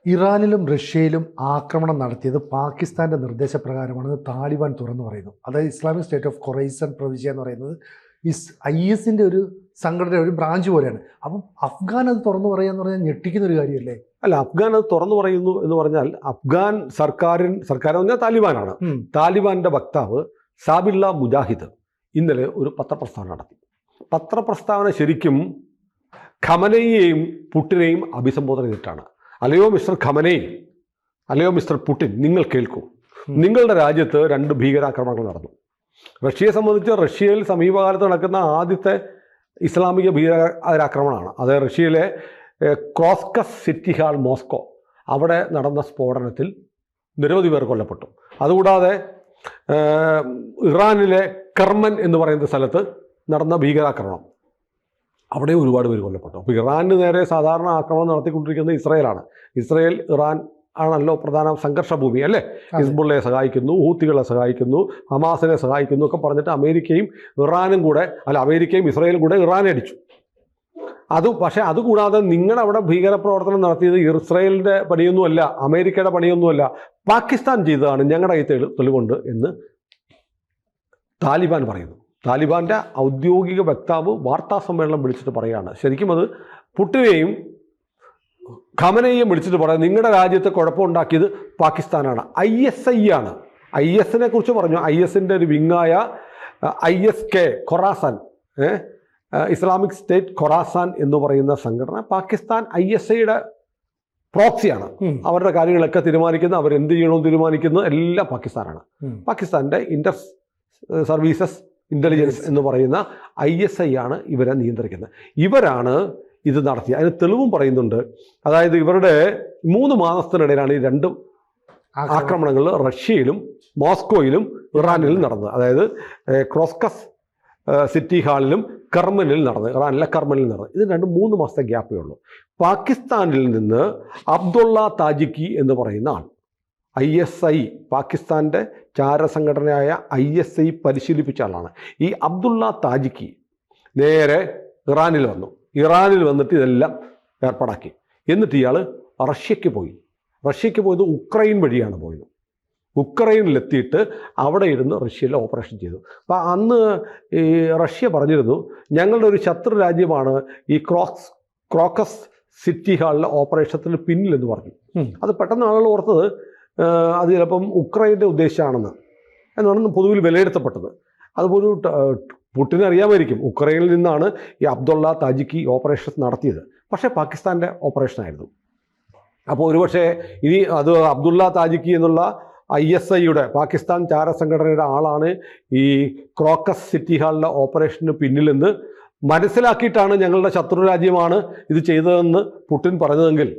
ഇറാനിലും റഷ്യയിലും ആക്രമണം നടത്തിയത് പാകിസ്ഥാൻ്റെ നിർദ്ദേശപ്രകാരമാണെന്ന് താലിബാൻ തുറന്നു പറയുന്നു. അതായത് ഇസ്ലാമിക് സ്റ്റേറ്റ് ഓഫ് ഖൊറൈസൻ പ്രവിശ്യ എന്ന് പറയുന്നത് IS-ന്റെ ഒരു സംഘടന, ഒരു ബ്രാഞ്ച് പോലെയാണ്. അപ്പം അഫ്ഗാൻ അത് തുറന്നു പറയുക എന്ന് പറഞ്ഞാൽ ഞെട്ടിക്കുന്ന ഒരു കാര്യമല്ലേ? അല്ല, അഫ്ഗാൻ അത് തുറന്നു പറയുന്നു എന്ന് പറഞ്ഞാൽ അഫ്ഗാൻ സർക്കാർ എന്ന് പറഞ്ഞാൽ താലിബാനാണ്. താലിബാന്റെ വക്താവ് സാബിള്ള മുജാഹിദ് ഇന്നലെ ഒരു പത്രപ്രസ്താവന നടത്തി. പത്രപ്രസ്താവന ശരിക്കും ഖമനയെയും പുട്ടിനെയും അഭിസംബോധന ചെയ്തിട്ടാണ്. അല്ലയോ മിസ്റ്റർ ഖമനയി, അല്ലയോ മിസ്റ്റർ പുടിൻ, നിങ്ങൾ കേൾക്കൂ. നിങ്ങളുടെ രാജ്യത്ത് 2 ഭീകരാക്രമണങ്ങൾ നടന്നു. റഷ്യയെ സംബന്ധിച്ച് റഷ്യയിൽ സമീപകാലത്ത് നടക്കുന്ന ആദ്യത്തെ ഇസ്ലാമിക ഭീകരാക്രമണമാണ് അത്. റഷ്യയിലെ ക്രോസ്കസ് സിറ്റി ഹാൾ മോസ്കോ, അവിടെ നടന്ന സ്ഫോടനത്തിൽ നിരവധി പേർ കൊല്ലപ്പെട്ടു. അതുകൂടാതെ ഇറാനിലെ കർമൻ എന്ന് പറയുന്ന സ്ഥലത്ത് നടന്ന ഭീകരാക്രമണം, അവിടെ ഒരുപാട് പേര് കൊല്ലപ്പെട്ടു. അപ്പോൾ ഇറാന് നേരെ സാധാരണ ആക്രമണം നടത്തിക്കൊണ്ടിരിക്കുന്നത് ഇസ്രായേലാണ്. ഇസ്രായേൽ ഇറാൻ ആണല്ലോ പ്രധാന സംഘർഷ ഭൂമി അല്ലേ? ഹിസ്ബുള്ളയെ സഹായിക്കുന്നു, ഹൂത്തികളെ സഹായിക്കുന്നു, ഹമാസിനെ സഹായിക്കുന്നു ഒക്കെ പറഞ്ഞിട്ട് അമേരിക്കയും ഇസ്രായേലും കൂടെ ഇറാനെ അടിച്ചു. പക്ഷേ അതുകൂടാതെ നിങ്ങളവിടെ ഭീകരപ്രവർത്തനം നടത്തിയത് ഇസ്രായേലിൻ്റെ പണിയൊന്നുമല്ല, അമേരിക്കയുടെ പണിയൊന്നുമല്ല, പാകിസ്ഥാൻ ചെയ്തതാണ് ഞങ്ങളുടെ ഈ തെളിവുണ്ട് എന്ന് താലിബാൻ പറയുന്നു. താലിബാന്റെ ഔദ്യോഗിക വക്താവ് വാർത്താ സമ്മേളനം വിളിച്ചിട്ട് പറയുകയാണ്. ശരിക്കും അത് പുട്ടിനെയും ഖമനയെയും വിളിച്ചിട്ട് പറയാം, നിങ്ങളുടെ രാജ്യത്ത് കുഴപ്പമുണ്ടാക്കിയത് പാകിസ്ഥാനാണ്, ISI ആണ്. IS-നെ കുറിച്ച് പറഞ്ഞു. IS-ന്റെ ഒരു വിങ്ങായ ISK Khorasan, Islamic state Khorasan എന്ന് പറയുന്ന സംഘടന പാകിസ്ഥാൻ ISIയുടെ പ്രോക്സിയാണ്. അവരുടെ കാര്യങ്ങളൊക്കെ തീരുമാനിക്കുന്നത്, അവരെന്ത് ചെയ്യണമെന്ന് തീരുമാനിക്കുന്നത് എല്ലാം പാകിസ്ഥാനാണ്. പാകിസ്ഥാൻ്റെ ഇന്റർ സർവീസസ് ഇൻ്റലിജൻസ് എന്ന് പറയുന്ന ISI ആണ് ഇവരെ നിയന്ത്രിക്കുന്നത്. ഇവരാണ് ഇത് നടത്തിയത്. അതിന് തെളിവും പറയുന്നുണ്ട്. അതായത് ഇവരുടെ 3 മാസത്തിനിടയിലാണ് ഈ 2 ആക്രമണങ്ങൾ റഷ്യയിലും മോസ്കോയിലും ഇറാനിലും നടന്നത്. അതായത് ക്രോസ്കസ് സിറ്റി ഹാളിലും കർമനിൽ നടന്നത്, ഇറാനിലെ കർമനിൽ നടന്നത്. ഇത് 2-3 മാസത്തെ ഗ്യാപ്പേ ഉള്ളൂ. പാകിസ്ഥാനിൽ നിന്ന് അബ്ദുള്ള താജിക്കി എന്ന് പറയുന്ന ആൾ, ISI പാകിസ്ഥാൻ്റെ ചാരസംഘടനയായ ISI പരിശീലിപ്പിച്ച ആളാണ്. ഈ അബ്ദുള്ള താജിക്കി നേരെ ഇറാനിൽ വന്നു. ഇറാനിൽ വന്നിട്ട് ഇതെല്ലാം ഏർപ്പാടാക്കി. എന്നിട്ട് ഇയാൾ റഷ്യയ്ക്ക് പോയത് ഉക്രൈൻ വഴിയാണ് പോയത്. ഉക്രൈനിലെത്തിയിട്ട് അവിടെ ഇരുന്ന് റഷ്യയിൽ ഓപ്പറേഷൻ ചെയ്തു. അപ്പം അന്ന് ഈ റഷ്യ പറഞ്ഞിരുന്നു, ഞങ്ങളുടെ ഒരു ശത്രു രാജ്യമാണ് ഈ ക്രോക്കസ് സിറ്റി ഹാളിലെ ഓപ്പറേഷത്തിന് പിന്നിലെന്ന് പറഞ്ഞു. അത് പെട്ടെന്ന് ആളുകൾ ഓർത്തത് അത് ചിലപ്പം ഉക്രൈൻ്റെ ഉദ്ദേശമാണെന്ന് എന്നാണ് പൊതുവിൽ വിലയിരുത്തപ്പെട്ടത്. അതുപോലെ പുടിന് അറിയാമായിരിക്കും ഉക്രൈനിൽ നിന്നാണ് ഈ അബ്ദുള്ള താജിക്കി ഓപ്പറേഷൻ നടത്തിയത്. പക്ഷേ പാകിസ്ഥാൻ്റെ ഓപ്പറേഷനായിരുന്നു. അപ്പോൾ ഒരുപക്ഷെ ഇനി അത് അബ്ദുള്ള താജിക്കി എന്നുള്ള ISIയുടെ പാകിസ്ഥാൻ ചാരസംഘടനയുടെ ആളാണ് ഈ ക്രോക്കസ് സിറ്റി ഹാളിലെ ഓപ്പറേഷന് പിന്നിലെന്ന് മനസ്സിലാക്കിയിട്ടാണ് ഞങ്ങളുടെ ശത്രു രാജ്യമാണ് ഇത് ചെയ്തതെന്ന് പുടിൻ പറഞ്ഞതെങ്കിൽ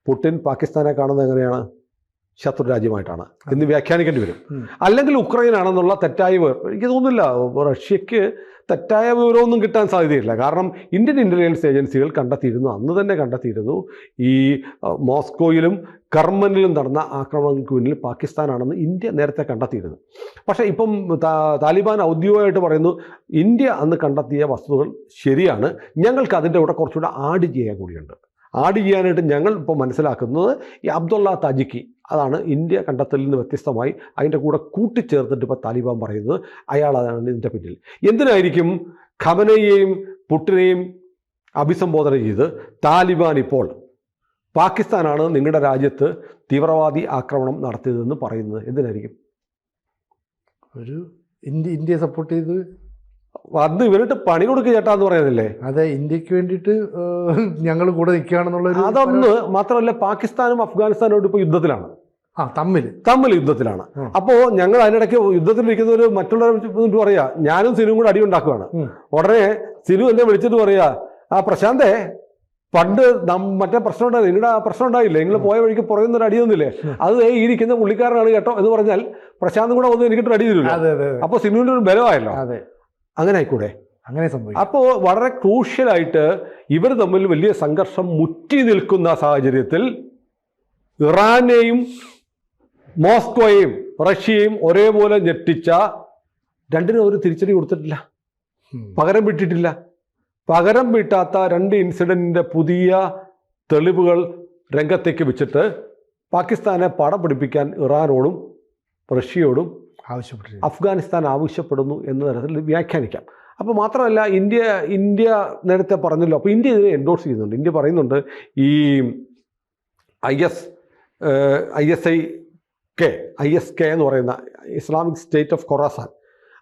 പുടിൻ പാകിസ്ഥാനെ കാണുന്നത് എങ്ങനെയാണ്? ശത്രു രാജ്യമായിട്ടാണ് എന്ന് വ്യാഖ്യാനിക്കേണ്ടി വരും. അല്ലെങ്കിൽ ഉക്രൈനാണെന്നുള്ള തെറ്റായ എനിക്ക് തോന്നുന്നില്ല റഷ്യക്ക് തെറ്റായ വിവരമൊന്നും കിട്ടാൻ സാധ്യതയില്ല. കാരണം ഇന്ത്യൻ ഇൻ്റലിജൻസ് ഏജൻസികൾ അന്ന് തന്നെ കണ്ടെത്തിയിരുന്നു ഈ മോസ്കോയിലും കർമനിലും നടന്ന ആക്രമണങ്ങൾക്ക് പിന്നിൽ പാകിസ്ഥാനാണെന്ന് ഇന്ത്യ നേരത്തെ കണ്ടെത്തിയിരുന്നു. പക്ഷേ ഇപ്പം താലിബാൻ ഔദ്യോഗികമായിട്ട് പറയുന്നു, ഇന്ത്യ അന്ന് കണ്ടെത്തിയ വസ്തുതകൾ ശരിയാണ്, ഞങ്ങൾക്ക് അതിൻ്റെ കൂടെ കുറച്ചുകൂടെ ആഡ് ചെയ്യാനായിട്ട് ഞങ്ങൾ ഇപ്പോൾ മനസ്സിലാക്കുന്നത് ഈ അബ്ദുള്ള താജിക്കി അതാണ് ഇന്ത്യ കണ്ടെത്തലിൽ നിന്ന് വ്യത്യസ്തമായി അതിൻ്റെ കൂടെ കൂട്ടിച്ചേർത്തിട്ട് ഇപ്പോൾ താലിബാൻ പറയുന്നത് അയാളാണ് ഇതിൻ്റെ പിന്നിൽ. എന്തിനായിരിക്കും ഖമനയെയും പുടിനെയും അഭിസംബോധന ചെയ്ത് താലിബാൻ ഇപ്പോൾ പാകിസ്ഥാനാണ് നിങ്ങളുടെ രാജ്യത്ത് തീവ്രവാദി ആക്രമണം നടത്തിയതെന്ന് പറയുന്നത്? എന്തിനായിരിക്കും? ഇന്ത്യയെ സപ്പോർട്ട് ചെയ്ത് അന്ന് ഇവരിട്ട് പണി കൊടുക്കുക ചേട്ടാന്ന് പറയുന്നില്ലേ? അതെ, ഇന്ത്യക്ക് വേണ്ടിയിട്ട് ഞങ്ങൾ കൂടെ നിൽക്കുകയാണെന്നുള്ളൊരു. അതൊന്ന് മാത്രമല്ല, പാകിസ്ഥാനും അഫ്ഗാനിസ്ഥാനോട് ഇപ്പോൾ യുദ്ധത്തിലാണ്, തമ്മിൽ യുദ്ധത്തിലാണ്. അപ്പോൾ ഞങ്ങൾ അതിനിടയ്ക്ക് യുദ്ധത്തിലിരിക്കുന്നവർ മറ്റുള്ളവർ പറയാ ഞാനും സിനുവും കൂടെ അടി ഉണ്ടാക്കുകയാണ്. ഉടനെ സിനു എന്നെ വിളിച്ചിട്ട് പറയാ, പ്രശാന്തേ പണ്ട് മറ്റേ പ്രശ്നം ഉണ്ടായില്ല, നിങ്ങളുടെ ആ പ്രശ്നം ഉണ്ടായില്ലേ, നിങ്ങൾ പോയ വഴിക്ക് പുറയുന്നൊരു അടിയൊന്നുമില്ലേ, അത് ഈ ഇരിക്കുന്ന പുള്ളിക്കാരനാണ് കേട്ടോ എന്ന് പറഞ്ഞാൽ പ്രശാന്തും കൂടെ വന്ന് എനിക്കിട്ട് അടി തരില്ല. അപ്പോൾ സിനുവിൻ്റെ ഒരു ബലമായല്ലോ. അങ്ങനെ ആയിക്കൂടെ? അങ്ങനെ സംഭവിക്കും. അപ്പോൾ വളരെ ക്രൂഷ്യലായിട്ട് ഇവർ തമ്മിൽ വലിയ സംഘർഷം മുറ്റി നിൽക്കുന്ന സാഹചര്യത്തിൽ ഇറാനെയും മോസ്കോയെയും റഷ്യയും ഒരേപോലെ ഞെട്ടിച്ച രണ്ടിനും ഒരു തിരിച്ചടി കൊടുത്തിട്ടില്ല, പകരം വിട്ടിട്ടില്ല. പകരം വീട്ടാത്ത 2 ഇൻസിഡൻറ്റിൻ്റെ പുതിയ തെളിവുകൾ രംഗത്തേക്ക് വെച്ചിട്ട് പാകിസ്ഥാനെ പടം പിടിപ്പിക്കാൻ ഇറാനോടും റഷ്യയോടും ആവശ്യപ്പെട്ടു. അഫ്ഗാനിസ്ഥാൻ ആവശ്യപ്പെടുന്നു എന്ന തരത്തിൽ വ്യാഖ്യാനിക്കാം. അപ്പോൾ മാത്രമല്ല ഇന്ത്യ നേരത്തെ പറഞ്ഞല്ലോ, അപ്പോൾ ഇന്ത്യ ഇതിനെ എൻഡോഴ്സ് ചെയ്യുന്നുണ്ട്. ഇന്ത്യ പറയുന്നുണ്ട് ഈ ISK എന്ന് പറയുന്ന ഇസ്ലാമിക് സ്റ്റേറ്റ് ഓഫ് ഖൊറാസാൻ,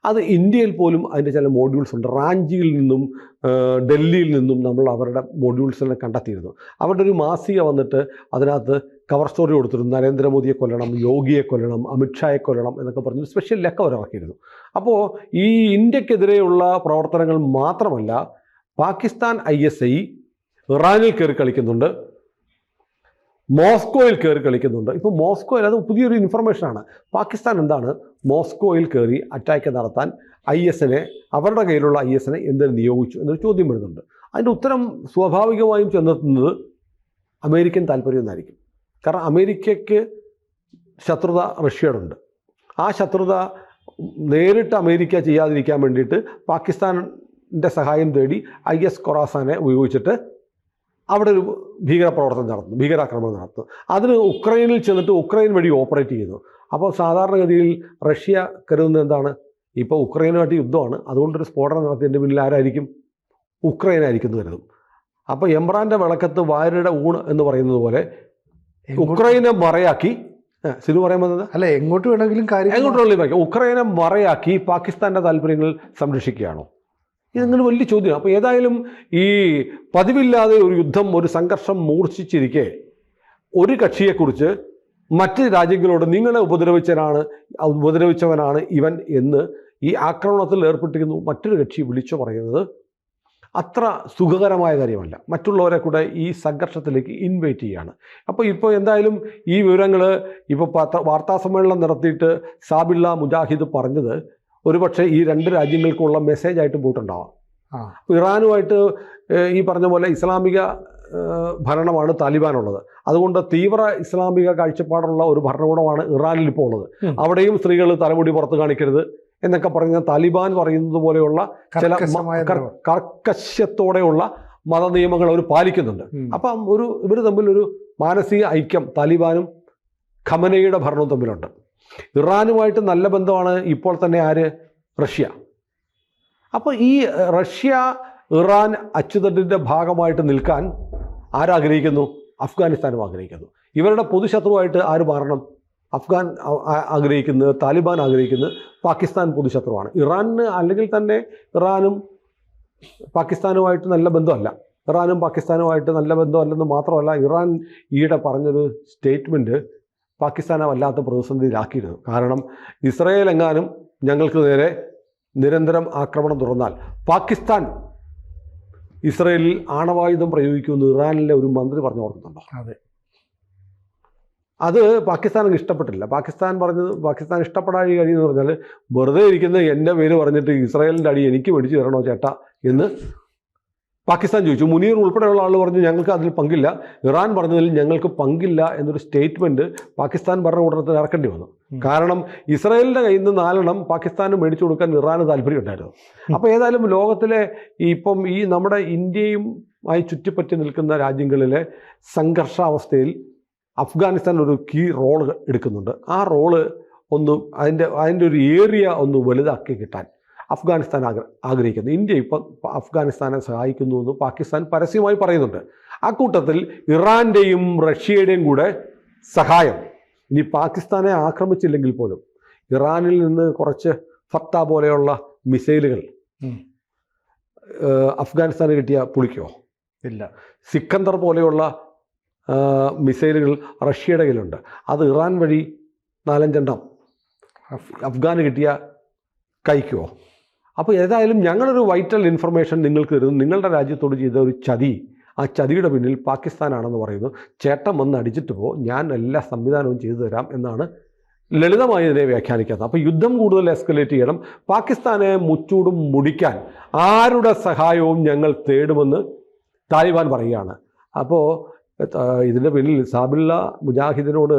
അത് ഇന്ത്യയിൽ പോലും അതിൻ്റെ ചില മോഡ്യൂൾസ് ഉണ്ട്. റാഞ്ചിയിൽ നിന്നും ഡൽഹിയിൽ നിന്നും നമ്മൾ അവരുടെ മോഡ്യൂൾസിനെ കണ്ടെത്തിയിരുന്നു. അവരുടെ ഒരു മാസിക വന്നിട്ട് അതിനകത്ത് കവർ സ്റ്റോറി കൊടുത്തിരുന്നു. നരേന്ദ്രമോദിയെ കൊല്ലണം, യോഗിയെ കൊല്ലണം, അമിത്ഷായെ കൊല്ലണം എന്നൊക്കെ പറഞ്ഞ് സ്പെഷ്യൽ ലെക്ക അവർ ഇറക്കിയിരുന്നു. അപ്പോൾ ഈ ഇന്ത്യക്കെതിരെയുള്ള പ്രവർത്തനങ്ങൾ മാത്രമല്ല, പാകിസ്ഥാൻ ISI ഇറാനിൽ കയറി കളിക്കുന്നുണ്ട്, മോസ്കോയിൽ കയറി കളിക്കുന്നുണ്ട്. ഇപ്പോൾ മോസ്കോയിൽ അത് പുതിയൊരു ഇൻഫർമേഷനാണ്. പാകിസ്ഥാൻ എന്താണ് മോസ്കോയിൽ കയറി അറ്റാക്ക് നടത്താൻ അവരുടെ കയ്യിലുള്ള ISനെ എന്തിനു നിയോഗിച്ചു എന്നൊരു ചോദ്യം വരുന്നുണ്ട്. അതിൻ്റെ ഉത്തരം സ്വാഭാവികമായും ചെന്നെത്തുന്നത് അമേരിക്കൻ താല്പര്യം എന്നായിരിക്കും. കാരണം അമേരിക്കയ്ക്ക് ശത്രുത റഷ്യയോടുണ്ട്. ആ ശത്രുത നേരിട്ട് അമേരിക്ക ചെയ്യാതിരിക്കാൻ വേണ്ടിയിട്ട് പാകിസ്ഥാൻ്റെ സഹായം തേടി IS ഖൊറാസാനെ ഉപയോഗിച്ചിട്ട് അവിടെ ഒരു ഭീകരാക്രമണം നടത്തുന്നു. അതിന് ഉക്രൈനിൽ ചെന്നിട്ട് ഉക്രൈൻ വഴി ഓപ്പറേറ്റ് ചെയ്യുന്നു. അപ്പോൾ സാധാരണഗതിയിൽ റഷ്യ കരുതുന്നത് എന്താണ്? ഇപ്പോൾ ഉക്രൈനുമായിട്ട് യുദ്ധമാണ്, അതുകൊണ്ടൊരു സ്ഫോടനം നടത്തിയതിൻ്റെ പിന്നിൽ ആരായിരിക്കും? ഉക്രൈനായിരിക്കും എന്ന് കരുതും. അപ്പോൾ എംബ്രാൻ്റെ വിളക്കത്ത് വായരുടെ ഊണ് എന്ന് പറയുന്നത് പോലെ ഉക്രൈനെ മറയാക്കി, സിനു പറയുന്നത് അല്ല, എങ്ങോട്ട് വേണമെങ്കിലും ഉക്രൈനെ മറയാക്കി പാകിസ്ഥാൻ്റെ താല്പര്യങ്ങൾ സംരക്ഷിക്കുകയാണോ? ഇതങ്ങനെ വലിയ ചോദ്യമാണ്. അപ്പോൾ ഏതായാലും ഈ പതിവില്ലാതെ ഒരു യുദ്ധം, ഒരു സംഘർഷം മൂർച്ഛിച്ചിരിക്കെ ഒരു കക്ഷിയെക്കുറിച്ച് മറ്റ് രാജ്യങ്ങളോട് നിങ്ങളെ ഉപദ്രവിച്ചവനാണ് ഇവൻ എന്ന് ഈ ആക്രമണത്തിൽ ഏർപ്പെട്ടിരിക്കുന്നു മറ്റൊരു കക്ഷി വിളിച്ചു പറയുന്നത് അത്ര സുഖകരമായ കാര്യമല്ല. മറ്റുള്ളവരെ കൂടെ ഈ സംഘർഷത്തിലേക്ക് ഇൻവൈറ്റ് ചെയ്യുകയാണ്. അപ്പോൾ എന്തായാലും ഈ വിവരങ്ങൾ ഇപ്പോൾ വാർത്താസമ്മേളനം നടത്തിയിട്ട് സാബിള്ള മുജാഹിദ് പറഞ്ഞത് ഒരുപക്ഷെ ഈ രണ്ട് രാജ്യങ്ങൾക്കുള്ള മെസ്സേജായിട്ട് പോയിട്ടുണ്ടാവാം. ഇറാനുമായിട്ട് ഈ പറഞ്ഞ പോലെ ഇസ്ലാമിക ഭരണമാണ് താലിബാനുള്ളത്. അതുകൊണ്ട് തീവ്ര ഇസ്ലാമിക കാഴ്ചപ്പാടുള്ള ഒരു ഭരണകൂടമാണ് ഇറാനിൽ ഇപ്പോൾ ഉള്ളത്. അവിടെയും സ്ത്രീകൾ തലമുടി പുറത്ത് കാണിക്കരുത് എന്നൊക്കെ പറഞ്ഞ താലിബാൻ പറയുന്നത് പോലെയുള്ള ചില കർക്കശ്യത്തോടെയുള്ള മതനിയമങ്ങൾ അവർ പാലിക്കുന്നുണ്ട്. അപ്പം ഇവർ തമ്മിലൊരു മാനസിക ഐക്യം താലിബാനും ഖമനയുടെ ഭരണവും തമ്മിലുണ്ട്. ഇറാനുമായിട്ട് നല്ല ബന്ധമാണ് ഇപ്പോൾ തന്നെ റഷ്യ. അപ്പോൾ ഈ റഷ്യ ഇറാൻ അച്ചുതണ്ടിൻ്റെ ഭാഗമായിട്ട് നിൽക്കാൻ ആരാഗ്രഹിക്കുന്നു? അഫ്ഗാനിസ്ഥാനും ആഗ്രഹിക്കുന്നു. ഇവരുടെ പൊതുശത്രുവായിട്ട് ആര് മാറണം? അഫ്ഗാൻ ആഗ്രഹിക്കുന്നത്, താലിബാൻ ആഗ്രഹിക്കുന്നത് പാകിസ്ഥാൻ പൊതുശത്രുവാണ്. ഇറാനിന് അല്ലെങ്കിൽ തന്നെ ഇറാനും പാകിസ്ഥാനുമായിട്ട് നല്ല ബന്ധമല്ല. ഇറാനും പാകിസ്ഥാനുമായിട്ട് നല്ല ബന്ധമല്ലെന്ന് മാത്രമല്ല, ഇറാൻ ഈയിടെ പറഞ്ഞൊരു സ്റ്റേറ്റ്മെൻറ്റ് പാകിസ്ഥാനെ വല്ലാത്ത പ്രതിസന്ധിയിലാക്കിയിരുന്നു. കാരണം ഇസ്രയേൽ എങ്ങാനും ഞങ്ങൾക്ക് നേരെ നിരന്തരം ആക്രമണം തുടർന്നാൽ പാകിസ്ഥാൻ ഇസ്രയേലിൽ ആണവായുധം പ്രയോഗിക്കുമെന്ന് ഇറാനിലെ ഒരു മന്ത്രി പറഞ്ഞു ഓർക്കുന്നുണ്ടോ? അതെ. അത് പാകിസ്ഥാന് ഇഷ്ടപ്പെട്ടില്ല. പാകിസ്ഥാൻ ഇഷ്ടപ്പെടാൻ കഴിയുമെന്ന് പറഞ്ഞാൽ വെറുതെ ഇരിക്കുന്ന എൻ്റെ പേര് പറഞ്ഞിട്ട് ഇസ്രായേലിൻ്റെ അടി എനിക്ക് മേടിച്ച് തരണോ ചേട്ടാ എന്ന് പാകിസ്ഥാൻ ചോദിച്ചു. മുനീർ ഉൾപ്പെടെയുള്ള ആൾ പറഞ്ഞു ഞങ്ങൾക്ക് അതിൽ പങ്കില്ല. ഇറാൻ പറഞ്ഞതിൽ ഞങ്ങൾക്ക് പങ്കില്ല എന്നൊരു സ്റ്റേറ്റ്മെൻറ്റ് പാകിസ്ഥാൻ ഭരണകൂടത്തിൽ ഇറക്കേണ്ടി വന്നു. കാരണം ഇസ്രായേലിൻ്റെ കയ്യിൽ നിന്ന് 4 പാകിസ്ഥാന് മേടിച്ചു കൊടുക്കാൻ ഇറാന് താല്പര്യമുണ്ടായിരുന്നു. അപ്പോൾ ഏതായാലും ലോകത്തിലെ ഇപ്പം ഈ നമ്മുടെ ഇന്ത്യയുമായി ചുറ്റിപ്പറ്റി നിൽക്കുന്ന രാജ്യങ്ങളിലെ സംഘർഷാവസ്ഥയിൽ അഫ്ഗാനിസ്ഥാൻ ഒരു കീ റോൾ എടുക്കുന്നുണ്ട്. ആ റോള് അതിൻ്റെ ഒരു ഏരിയ ഒന്ന് വലുതാക്കി കിട്ടാൻ അഫ്ഗാനിസ്ഥാൻ ആഗ്രഹിക്കുന്നു. ഇന്ത്യ ഇപ്പം അഫ്ഗാനിസ്ഥാനെ സഹായിക്കുന്നുവെന്ന് പാകിസ്ഥാൻ പരസ്യമായി പറയുന്നുണ്ട്. അക്കൂട്ടത്തിൽ ഇറാൻ്റെയും റഷ്യയുടെയും കൂടെ സഹായം, ഇനി പാകിസ്ഥാനെ ആക്രമിച്ചില്ലെങ്കിൽ പോലും ഇറാനിൽ നിന്ന് കുറച്ച് ഫത്ത പോലെയുള്ള മിസൈലുകൾ അഫ്ഗാനിസ്ഥാന് കിട്ടിയ പുളിക്കോ? ഇല്ല. സിക്കന്ദർ പോലെയുള്ള മിസൈലുകൾ റഷ്യയുടെ കയ്യിലുണ്ട്. അത് ഇറാൻ വഴി 4-5 അഫ്ഗാന് കിട്ടിയ കഴിക്കുമോ? അപ്പോൾ ഏതായാലും ഞങ്ങളൊരു വൈറ്റൽ ഇൻഫർമേഷൻ നിങ്ങൾക്ക് തരുന്നു. നിങ്ങളുടെ രാജ്യത്തോട് ചെയ്ത ഒരു ചതി, ആ ചതിയുടെ പിന്നിൽ പാകിസ്ഥാനാണെന്ന് പറയുന്നു. ചേട്ടൻ വന്ന് അടിച്ചിട്ട് ഞാൻ എല്ലാ സംവിധാനവും ചെയ്തു തരാം എന്നാണ് ലളിതമായി ഇതിനെ വ്യാഖ്യാനിക്കുന്നത്. അപ്പോൾ യുദ്ധം കൂടുതൽ എസ്കലേറ്റ് ചെയ്യണം, പാകിസ്ഥാനെ മുച്ചൂടും മുടിക്കാൻ ആരുടെ സഹായവും ഞങ്ങൾ തേടുമെന്ന് താലിബാൻ പറയുകയാണ്. അപ്പോൾ ഇതിൻ്റെ പിന്നിൽ സാബിള്ള മുജാഹിദിനോട്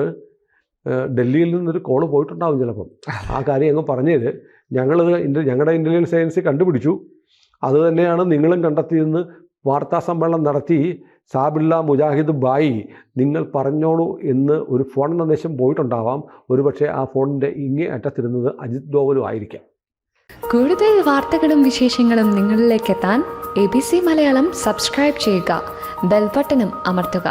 ഡൽഹിയിൽ നിന്നൊരു കോള് പോയിട്ടുണ്ടാവും ചിലപ്പം. ആ കാര്യം അങ്ങ് പറഞ്ഞത് ഞങ്ങളുടെ ഇൻ്റലിജൻസ് ഏജൻസി കണ്ടുപിടിച്ചു, അത് തന്നെയാണ് നിങ്ങളും കണ്ടെത്തിയെന്ന് വാർത്താ സമ്മേളനം നടത്തി സാബിള്ള മുജാഹിദ് ബായി നിങ്ങൾ പറഞ്ഞോളൂ എന്ന് ഒരു ഫോൺ സന്ദേശം പോയിട്ടുണ്ടാവാം. ഒരുപക്ഷെ ആ ഫോണിൻ്റെ ഇങ്ങേ അറ്റത്തിരുന്നത് അജിത് ഡോവലും ആയിരിക്കാം. കൂടുതൽ വാർത്തകളും വിശേഷങ്ങളും നിങ്ങളിലേക്ക് എത്താൻ ABC മലയാളം സബ്സ്ക്രൈബ് ചെയ്യുക, ബെൽബട്ടനും അമർത്തുക.